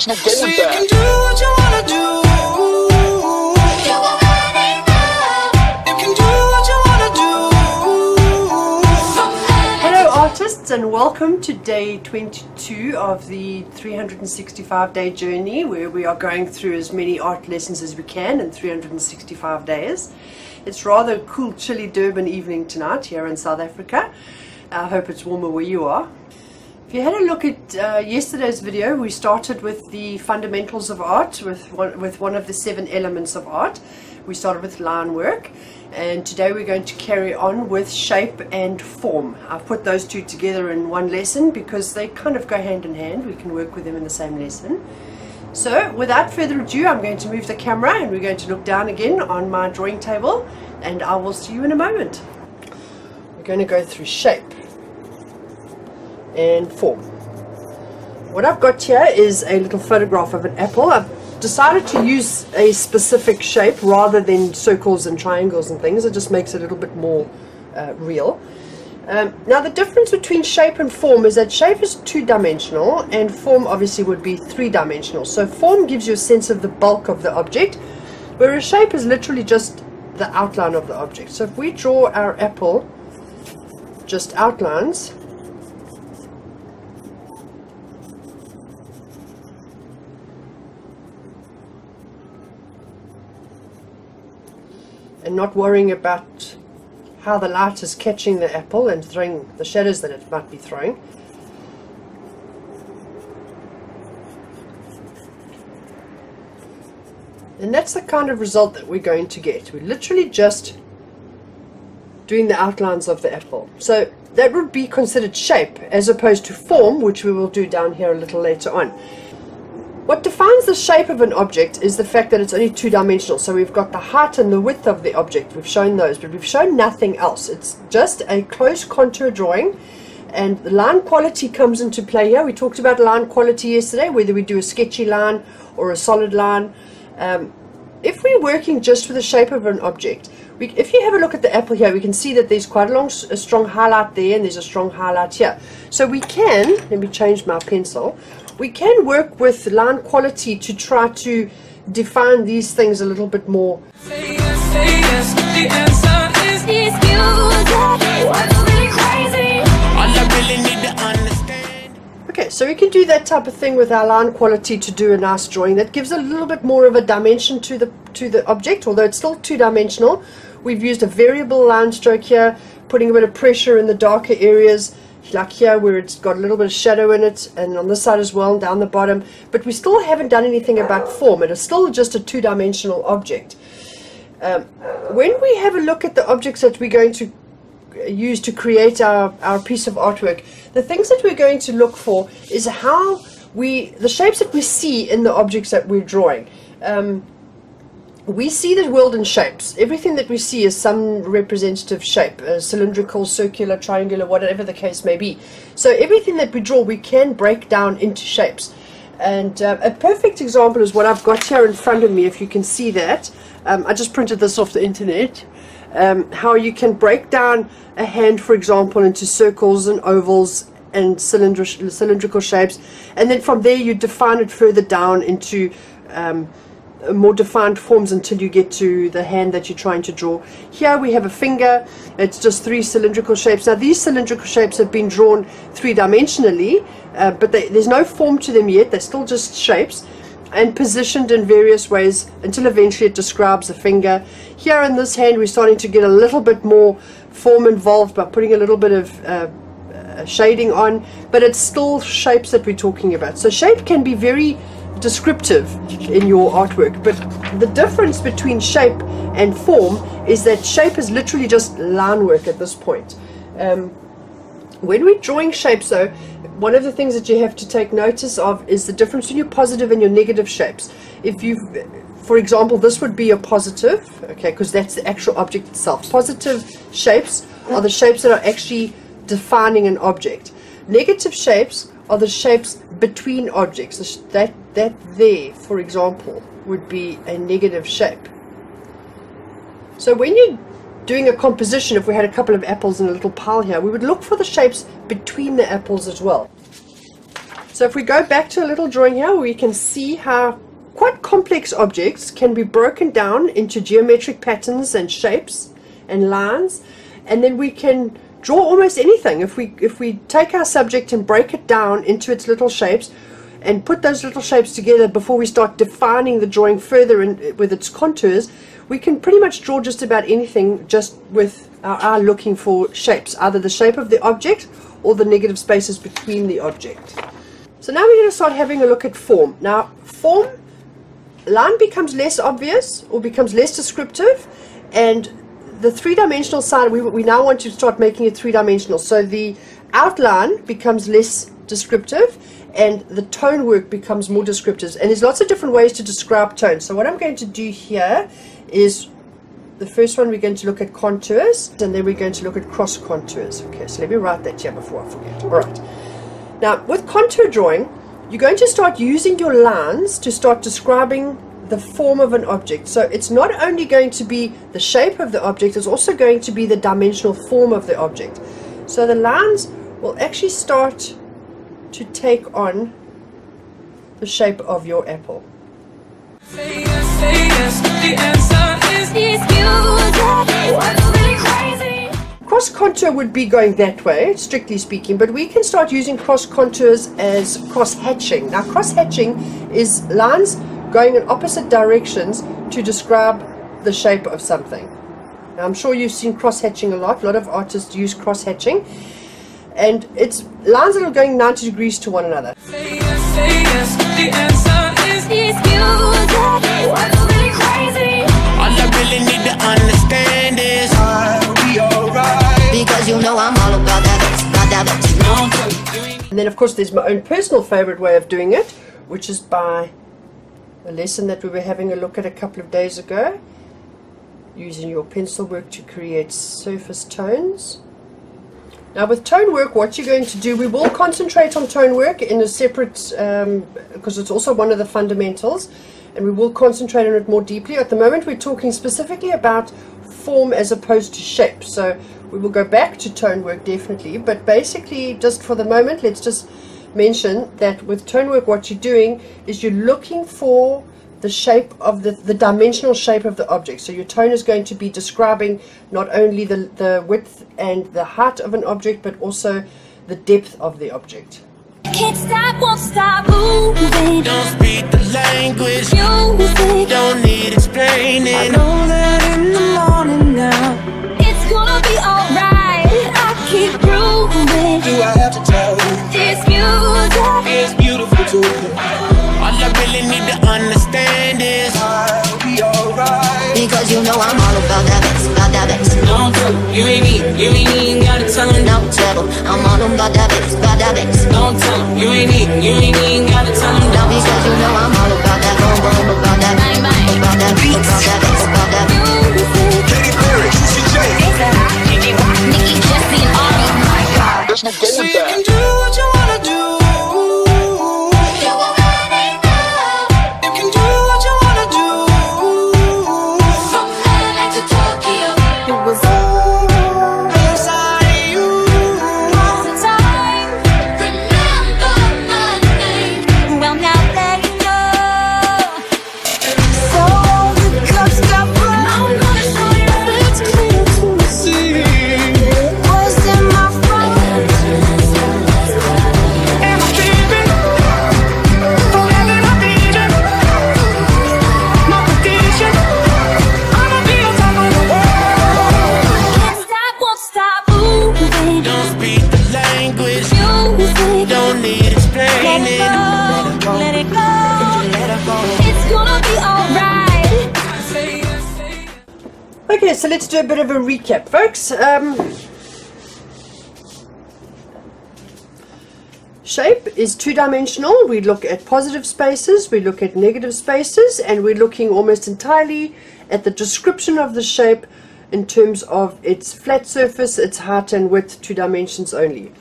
there's no going back. So you can do what you wanna do. You already know. You can do what you wanna do. Hello artists, and welcome to day 22 of the 365-day journey, where we are going through as many art lessons as we can in 365 days. It's rather a cool, chilly Durban evening tonight here in South Africa. I hope it's warmer where you are. If you had a look at yesterday's video, we started with the fundamentals of art, with one of the 7 elements of art. We started with line work, and today we're going to carry on with shape and form. I've put those two together in one lesson because they kind of go hand in hand. We can work with them in the same lesson. So without further ado, I'm going to move the camera and we're going to look down again on my drawing table, and I will see you in a moment. We're going to go through shape and form. What I've got here is a little photograph of an apple. I've decided to use a specific shape rather than circles and triangles and things. It just makes it a little bit more real. Now the difference between shape and form is that shape is 2-dimensional and form obviously would be 3-dimensional. So form gives you a sense of the bulk of the object, whereas shape is literally just the outline of the object. So if we draw our apple just outlines, and not worrying about how the light is catching the apple and throwing the shadows that it might be throwing. And that's the kind of result that we're going to get. We're literally just doing the outlines of the apple. So that would be considered shape as opposed to form, which we will do down here a little later on. What defines the shape of an object is the fact that it's only 2-dimensional. So we've got the height and the width of the object. We've shown those, but we've shown nothing else. It's just a close contour drawing, and the line quality comes into play here. We talked about line quality yesterday, whether we do a sketchy line or a solid line. If we're working just with the shape of an object, if you have a look at the apple here, we can see that there's quite a strong highlight there, and there's a strong highlight here. So we can, let me change my pencil, we can work with line quality to try to define these things a little bit more. Say yes, say yes. The answer is all I really need to understand. Okay, so we can do that type of thing with our line quality to do a nice drawing that gives a little bit more of a dimension to the object, although it's still 2-dimensional. We've used a variable line stroke here, putting a bit of pressure in the darker areas, like here where it's got a little bit of shadow in it, and on this side as well, and down the bottom. But we still haven't done anything about form. It is still just a 2-dimensional object. When we have a look at the objects that we're going to use to create our piece of artwork, the things that we're going to look for is how the shapes that we see in the objects that we're drawing. We see the world in shapes. Everything that we see is some representative shape, cylindrical, circular, triangular, whatever the case may be. So everything that we draw, we can break down into shapes. And a perfect example is what I've got here in front of me, if you can see that. I just printed this off the internet. How you can break down a hand, for example, into circles and ovals and cylindrical shapes. And then from there you define it further down into more defined forms until you get to the hand that you're trying to draw. Here we have a finger. It's just 3 cylindrical shapes. Now these cylindrical shapes have been drawn 3-dimensionally, but there's no form to them yet. They're still just shapes and positioned in various ways until eventually it describes a finger. Here in this hand we're starting to get a little bit more form involved by putting a little bit of shading on, but it's still shapes that we're talking about. So shape can be very descriptive in your artwork, but the difference between shape and form is that shape is literally just line work at this point. When we're drawing shapes though, one of the things that you have to take notice of is the difference between your positive and your negative shapes. If you, for example, this would be a positive, okay, because that's the actual object itself. Positive shapes are the shapes that are actually defining an object. Negative shapes are the shapes between objects. That there, for example, would be a negative shape. So when you're doing a composition, if we had a couple of apples in a little pile here, we would look for the shapes between the apples as well. So if we go back to a little drawing here, we can see how quite complex objects can be broken down into geometric patterns and shapes and lines, and then we can draw almost anything. If we take our subject and break it down into its little shapes and put those little shapes together before we start defining the drawing further with its contours, we can pretty much draw just about anything just with our eye looking for shapes, either the shape of the object or the negative spaces between the object. So now we're going to start having a look at form. Now form, line becomes less obvious or becomes less descriptive, and the three-dimensional side, we now want to start making it three-dimensional. So the outline becomes less descriptive and the tone work becomes more descriptive. And there's lots of different ways to describe tone. So what I'm going to do here is, the first one we're going to look at contours, and then we're going to look at cross contours. Okay, so let me write that here before I forget. All right. Now with contour drawing, you're going to start using your lines to start describing the form of an object. So it's not only going to be the shape of the object, it's also going to be the dimensional form of the object. So the lines will actually start to take on the shape of your apple. Say yes, the answer is really crazy. Cross contour would be going that way, strictly speaking, but we can start using cross contours as cross hatching. Now cross hatching is lines going in opposite directions to describe the shape of something. Now, I'm sure you've seen cross hatching a lot of artists use cross hatching, and it's lines that are going 90 degrees to one another. Say yes, the answer is really crazy. All I really need to understand is I'll be alright, because you know I'm all about that. And then of course there's my own personal favorite way of doing it, which is by a lesson that we were having a look at a couple of days ago, using your pencil work to create surface tones. Now with tone work, what you're going to do, we will concentrate on tone work in a separate, because it's also one of the fundamentals, and we will concentrate on it more deeply. At the moment we're talking specifically about form as opposed to shape, so we will go back to tone work definitely, but basically just for the moment let's just mention that with tone work what you're doing is you're looking for the shape of the dimensional shape of the object. So your tone is going to be describing not only the width and the height of an object, but also the depth of the object. Can't stop, won't stop moving. Don't speak the language. Music don't need explaining. I know that in the morning now it's gonna be alright. I keep grooving. Do I have to tell you this music is beautiful too? All I really need to understand is I'll be alright, because you know I'm all about that bass, about that bass. Don't tell you ain't even gotta tell me no trouble. I'm all about that bass, about that bass. Don't tell you ain't even gotta tell me no, because you know I'm all about that boom boom, about that bang bang, about that beat, about that bass, about that music. Katy Perry, Juicy J, Nikki, Jesse, and Ari. My God, there's no going back. So you can do what you wanna do. Okay, so let's do a bit of a recap, folks. Shape is two-dimensional. We look at positive spaces, we look at negative spaces, and we're looking almost entirely at the description of the shape in terms of its flat surface, its height and width, 2 dimensions only.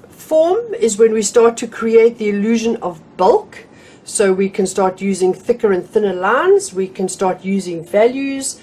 Form is when we start to create the illusion of bulk. So we can start using thicker and thinner lines, we can start using values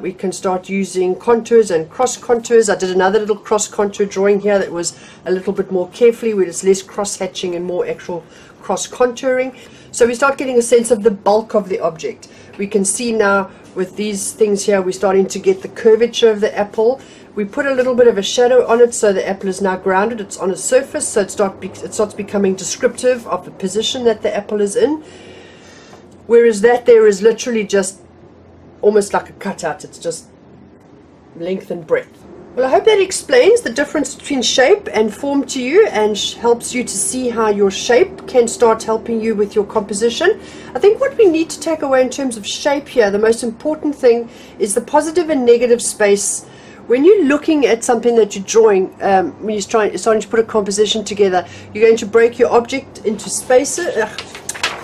We can start using contours and cross contours. I did another little cross contour drawing here that was a little bit more carefully, where it's less cross hatching and more actual cross contouring. So we start getting a sense of the bulk of the object. We can see now with these things here, we're starting to get the curvature of the apple. We put a little bit of a shadow on it, so the apple is now grounded. It's on a surface, so it starts becoming descriptive of the position that the apple is in. Whereas that there is literally just almost like a cutout. It's just length and breadth. Well, I hope that explains the difference between shape and form to you, and helps you to see how your shape can start helping you with your composition. I think what we need to take away in terms of shape here, the most important thing is the positive and negative space. When you're looking at something that you're drawing, when you're starting to put a composition together, you're going to break your object into spaces.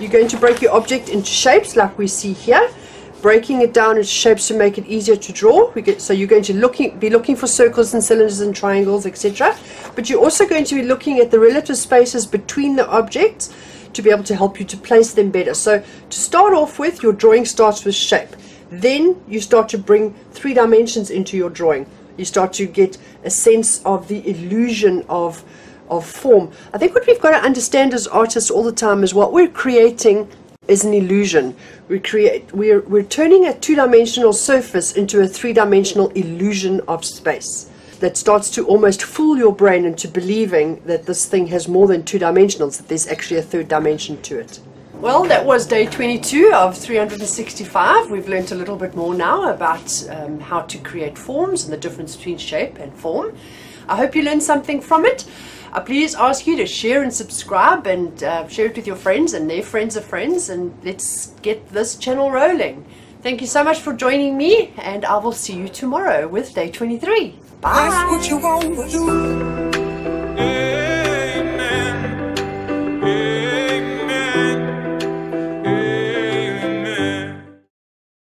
You're going to break your object into shapes like we see here, breaking it down into shapes to make it easier to draw. So you're going to be looking for circles and cylinders and triangles, etc. But you're also going to be looking at the relative spaces between the objects to be able to help you to place them better. So to start off with, your drawing starts with shape. Then you start to bring 3 dimensions into your drawing. You start to get a sense of the illusion of form. I think what we've got to understand as artists all the time is what we're creating is an illusion. We're turning a 2-dimensional surface into a 3-dimensional illusion of space that starts to almost fool your brain into believing that this thing has more than 2 dimensionals, that there's actually a 3rd dimension to it. Well, that was day 22 of 365. We've learned a little bit more now about how to create forms and the difference between shape and form. I hope you learned something from it. I please ask you to share and subscribe, and share it with your friends and their friends of friends, and let's get this channel rolling. Thank you so much for joining me, and I will see you tomorrow with day 23. Bye. That's what you want to do.